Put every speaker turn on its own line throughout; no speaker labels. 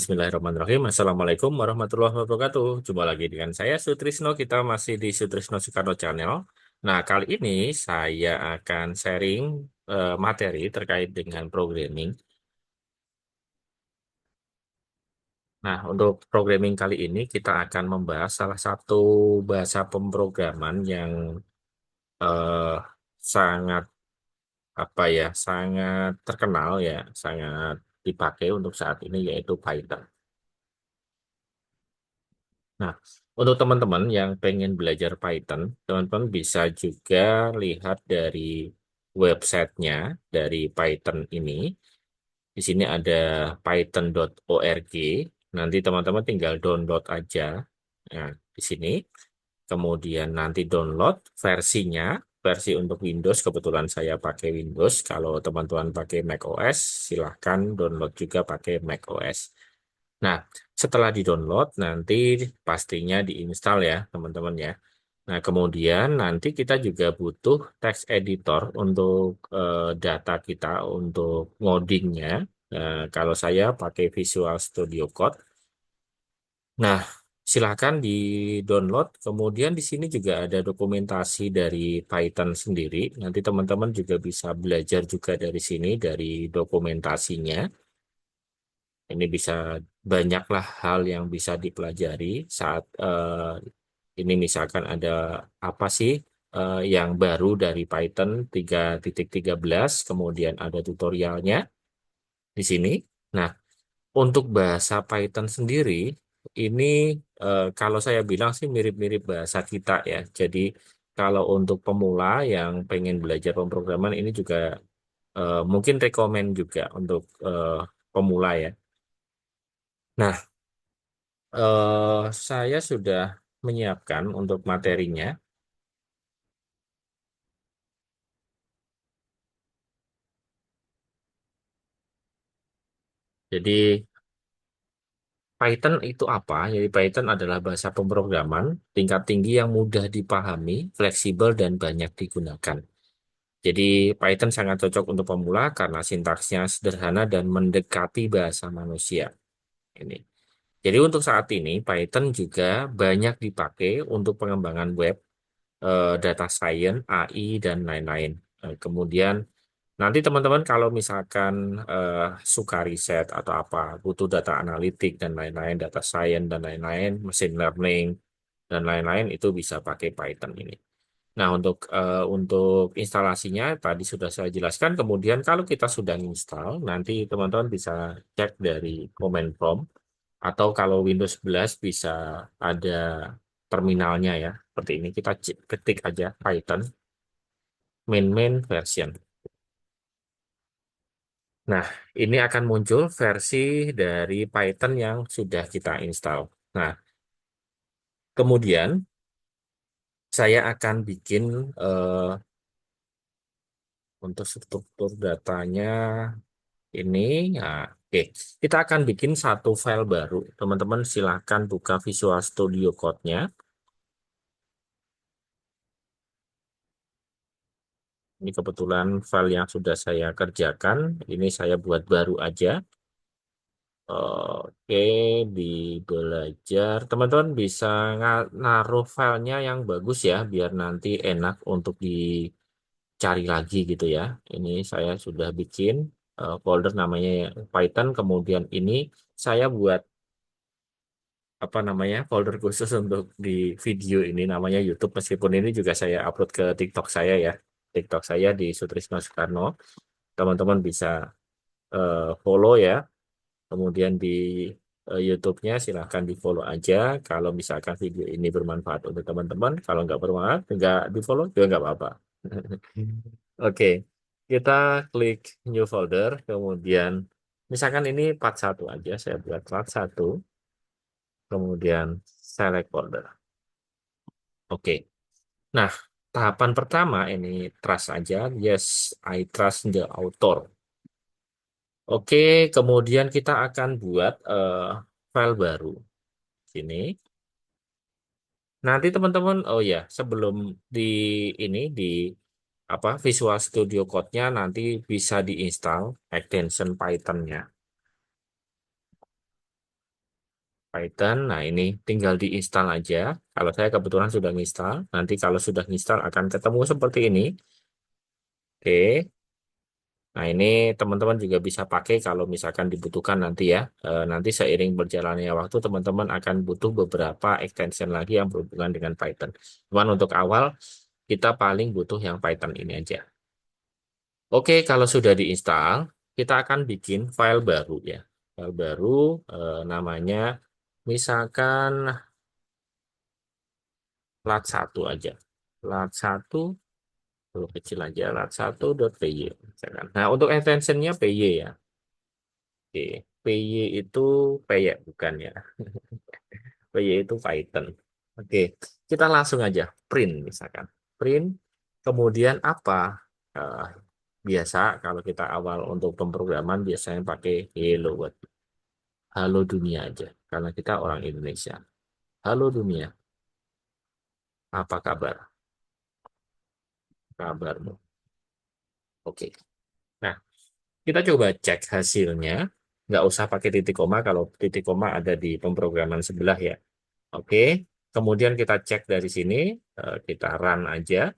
Bismillahirrahmanirrahim. Assalamualaikum warahmatullahi wabarakatuh. Jumpa lagi dengan saya Sutrisno. Kita masih di Sutrisno Soekarno Channel. Nah, kali ini saya akan sharing materi terkait dengan programming. Nah, untuk programming kali ini kita akan membahas salah satu bahasa pemrograman yang eh, sangat sangat terkenal ya, sangat dipakai untuk saat ini yaitu Python. Nah, untuk teman-teman yang pengen belajar Python, teman-teman bisa juga lihat dari websitenya dari Python ini. Di sini ada python.org. Nanti teman-teman tinggal download aja. Nah, di sini. Kemudian nanti download versinya, versi untuk Windows. Kebetulan saya pakai Windows. Kalau teman-teman pakai macOS, silahkan download juga pakai macOS. Nah, setelah di-download, nanti pastinya diinstal ya, teman-teman ya. Nah, kemudian nanti kita juga butuh text editor untuk data kita, untuk ngodingnya. Kalau saya pakai Visual Studio Code. Nah, silakan di-download. Kemudian di sini juga ada dokumentasi dari Python sendiri. Nanti teman-teman juga bisa belajar juga dari sini, dari dokumentasinya. Ini bisa banyaklah hal yang bisa dipelajari saat ini misalkan ada apa sih yang baru dari Python 3.13, kemudian ada tutorialnya di sini. Nah, untuk bahasa Python sendiri, ini kalau saya bilang sih mirip-mirip bahasa kita ya. Jadi kalau untuk pemula yang pengen belajar pemrograman ini juga mungkin rekomen juga untuk pemula ya. Nah, saya sudah menyiapkan untuk materinya. Jadi Python itu apa? Jadi Python adalah bahasa pemrograman tingkat tinggi yang mudah dipahami, fleksibel, dan banyak digunakan. Jadi Python sangat cocok untuk pemula karena sintaksnya sederhana dan mendekati bahasa manusia. Ini. Jadi untuk saat ini Python juga banyak dipakai untuk pengembangan web, data science, AI, dan lain-lain. Kemudian nanti teman-teman kalau misalkan suka riset atau apa, butuh data analitik dan lain-lain, data science dan lain-lain, machine learning dan lain-lain itu bisa pakai Python ini. Nah, untuk instalasinya tadi sudah saya jelaskan. Kemudian kalau kita sudah install, nanti teman-teman bisa cek dari command prompt atau kalau Windows 11 bisa ada terminalnya ya. Seperti ini kita ketik aja Python main version. Nah, ini akan muncul versi dari Python yang sudah kita install. Nah, kemudian saya akan bikin eh, untuk struktur datanya ini. Nah, oke, kita akan bikin satu file baru. Teman-teman silahkan buka Visual Studio Code-nya. Ini kebetulan file yang sudah saya kerjakan. Ini saya buat baru aja. Oke, di belajar. Teman-teman bisa naruh filenya yang bagus ya, biar nanti enak untuk dicari lagi gitu ya. Ini saya sudah bikin folder namanya Python. Kemudian ini saya buat apa namanya folder khusus untuk di video ini namanya YouTube. Meskipun ini juga saya upload ke TikTok saya ya. TikTok saya di Sutrisno Soekarno. Teman-teman bisa follow ya. Kemudian di YouTube-nya silahkan di-follow aja. Kalau misalkan video ini bermanfaat untuk teman-teman, kalau nggak bermanfaat, nggak di-follow juga nggak apa-apa. Oke, kita klik New Folder, kemudian misalkan ini part satu aja, saya buat part satu, kemudian Select Folder. Oke, nah tahapan pertama ini trust aja, yes, I trust the author. Oke, kemudian kita akan buat file baru. Sini. Nanti teman-teman, oh ya, sebelum di ini di apa Visual Studio Code-nya nanti bisa diinstal extension Python-nya. Python. Nah, ini tinggal diinstal aja. Kalau saya kebetulan sudah nginstal. Nanti kalau sudah nginstal akan ketemu seperti ini. Oke. Nah, ini teman-teman juga bisa pakai kalau misalkan dibutuhkan nanti ya. Nanti seiring berjalannya waktu, teman-teman akan butuh beberapa extension lagi yang berhubungan dengan Python. Cuman untuk awal, kita paling butuh yang Python ini aja. Oke, kalau sudah diinstal, kita akan bikin file baru ya. File baru namanya misalkan lat 1 aja. Lat 1 huruf kecil aja, lat 1.py misalkan. Nah, untuk extensionnya py ya. Oke, py itu py bukan ya. Py itu Python. Oke, kita langsung aja print misalkan. Print, kemudian apa? Eh, biasa kalau kita awal untuk pemrograman biasanya pakai hello world. Halo dunia aja, karena kita orang Indonesia. Halo dunia, apa kabar? Kabarmu. Oke. Nah, kita coba cek hasilnya. Nggak usah pakai titik koma kalau titik koma ada di pemrograman sebelah ya. Oke. Kemudian kita cek dari sini, kita run aja.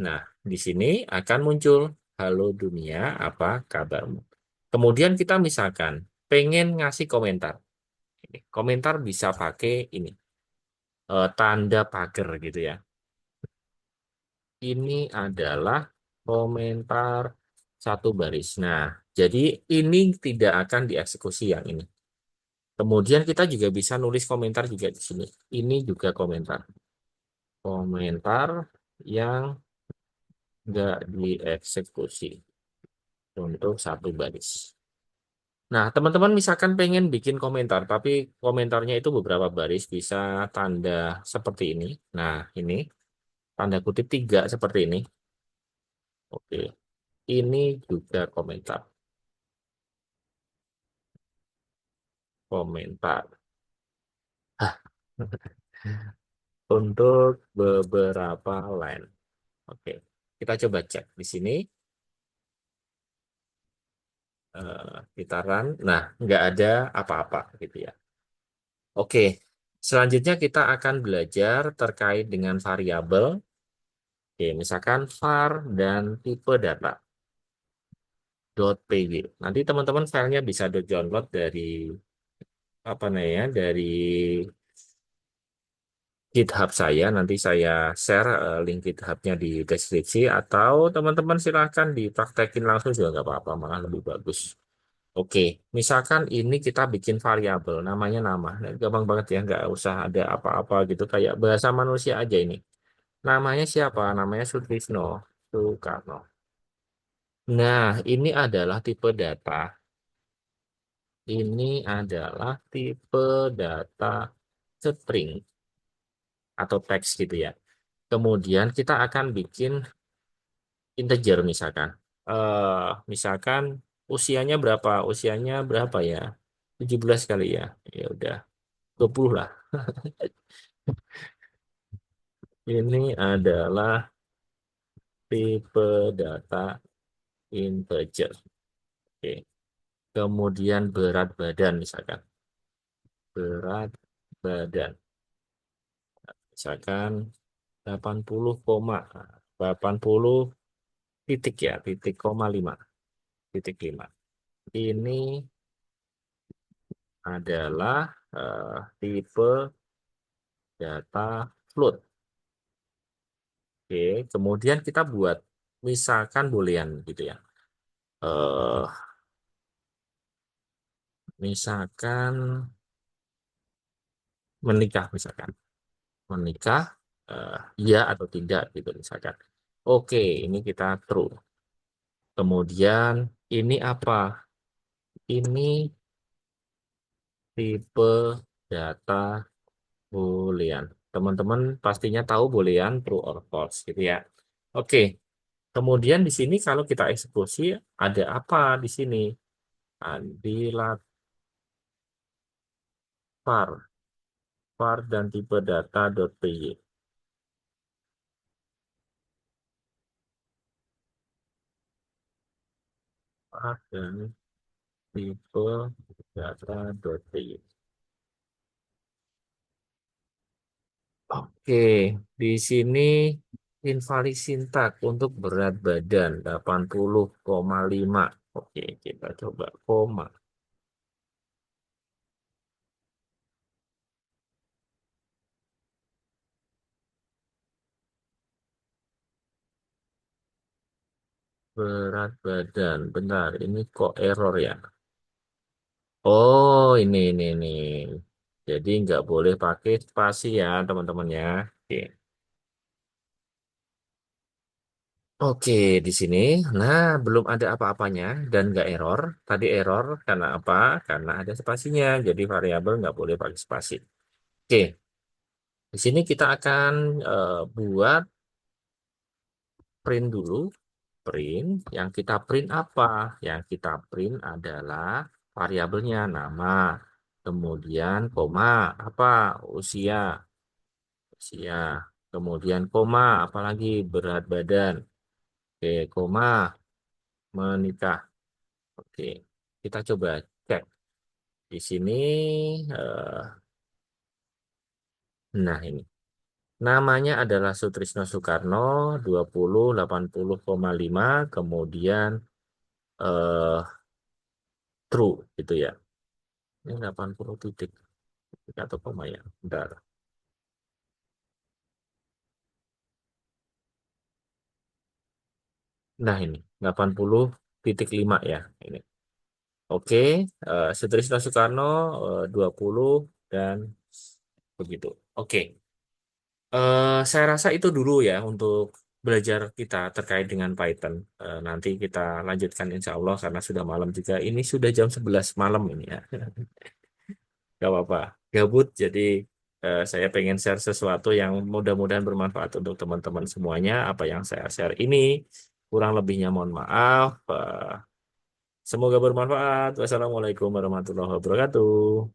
Nah, di sini akan muncul halo dunia, apa kabarmu? Kemudian kita misalkan pengen ngasih komentar. Komentar bisa pakai ini, tanda pagar gitu ya. Ini adalah komentar 1 baris. Nah, jadi ini tidak akan dieksekusi yang ini. Kemudian kita juga bisa nulis komentar juga di sini. Ini juga komentar. Komentar yang nggak dieksekusi untuk 1 baris. Nah, teman-teman misalkan pengen bikin komentar, tapi komentarnya itu beberapa baris, bisa tanda seperti ini. Nah, ini tanda kutip 3 seperti ini. Oke, ini juga komentar. Komentar. Hah, untuk beberapa line. Oke, kita coba cek di sini. Kita run. Nah, nggak ada apa-apa gitu ya. Oke, selanjutnya kita akan belajar terkait dengan variabel. Oke, misalkan var dan tipe data. .py. Nanti teman-teman filenya bisa download dari apa namanya dari GitHub saya. Nanti saya share link GitHubnya di deskripsi atau teman-teman silahkan dipraktekin langsung juga nggak apa-apa, malah lebih bagus. Oke, misalkan ini kita bikin variabel, namanya nama. Nah, gampang banget ya, nggak usah ada apa-apa gitu, kayak bahasa manusia aja ini. Namanya siapa? Namanya Sutrisno Soekarno. Nah, ini adalah tipe data. Ini adalah tipe data string atau teks gitu ya. Kemudian kita akan bikin integer misalkan. Misalkan usianya berapa? Usianya berapa ya? 17 kali ya. Ya udah, 20 lah. Ini adalah tipe data integer. Oke. Kemudian berat badan misalkan. Berat badan. Misalkan 80 titik ya, titik koma 5. Titik 5. Ini adalah tipe data float. Oke, kemudian kita buat misalkan boolean gitu ya. Eh, misalkan menikah misalkan. Menikah iya atau tidak gitu misalkan. Oke, ini kita true. Kemudian ini apa? Ini tipe data boolean. Teman-teman pastinya tahu boolean true or false gitu ya. Oke, kemudian di sini kalau kita eksekusi ada apa di sini? Adilat var dan tipe data.py. Var dan tipe data.py. Oke, di sini invalid sintak untuk berat badan 80,5. Oke, kita coba koma. Berat badan, benar. Ini kok error ya? Oh, ini. Jadi nggak boleh pakai spasi ya, teman-teman ya. Oke. Oke, di sini. Nah, belum ada apa-apanya dan nggak error. Tadi error karena apa? Karena ada spasinya. Jadi variabel nggak boleh pakai spasi. Oke, di sini kita akan buat print dulu. Print. Yang kita print apa? Yang kita print adalah variabelnya nama. Kemudian koma apa? Usia. Usia. Kemudian koma apalagi berat badan. Oke, koma menikah. Oke, kita coba cek. Di sini, eh, nah ini. Namanya adalah Sutrisno Soekarno, 80, 80,5, kemudian eh, true, gitu ya. Ini 80 titik, titik atau koma ya. Bentar. Nah ini, 80,5 ya. Ini. Oke, Sutrisno Soekarno 20 dan begitu. Oke. Saya rasa itu dulu ya untuk belajar kita terkait dengan Python. Nanti kita lanjutkan insya Allah karena sudah malam juga. Ini sudah jam 11 malam ini ya. Gak apa-apa. Gabut, jadi saya pengen share sesuatu yang mudah-mudahan bermanfaat untuk teman-teman semuanya. Apa yang saya share ini kurang lebihnya mohon maaf. Semoga bermanfaat. Wassalamualaikum warahmatullahi wabarakatuh.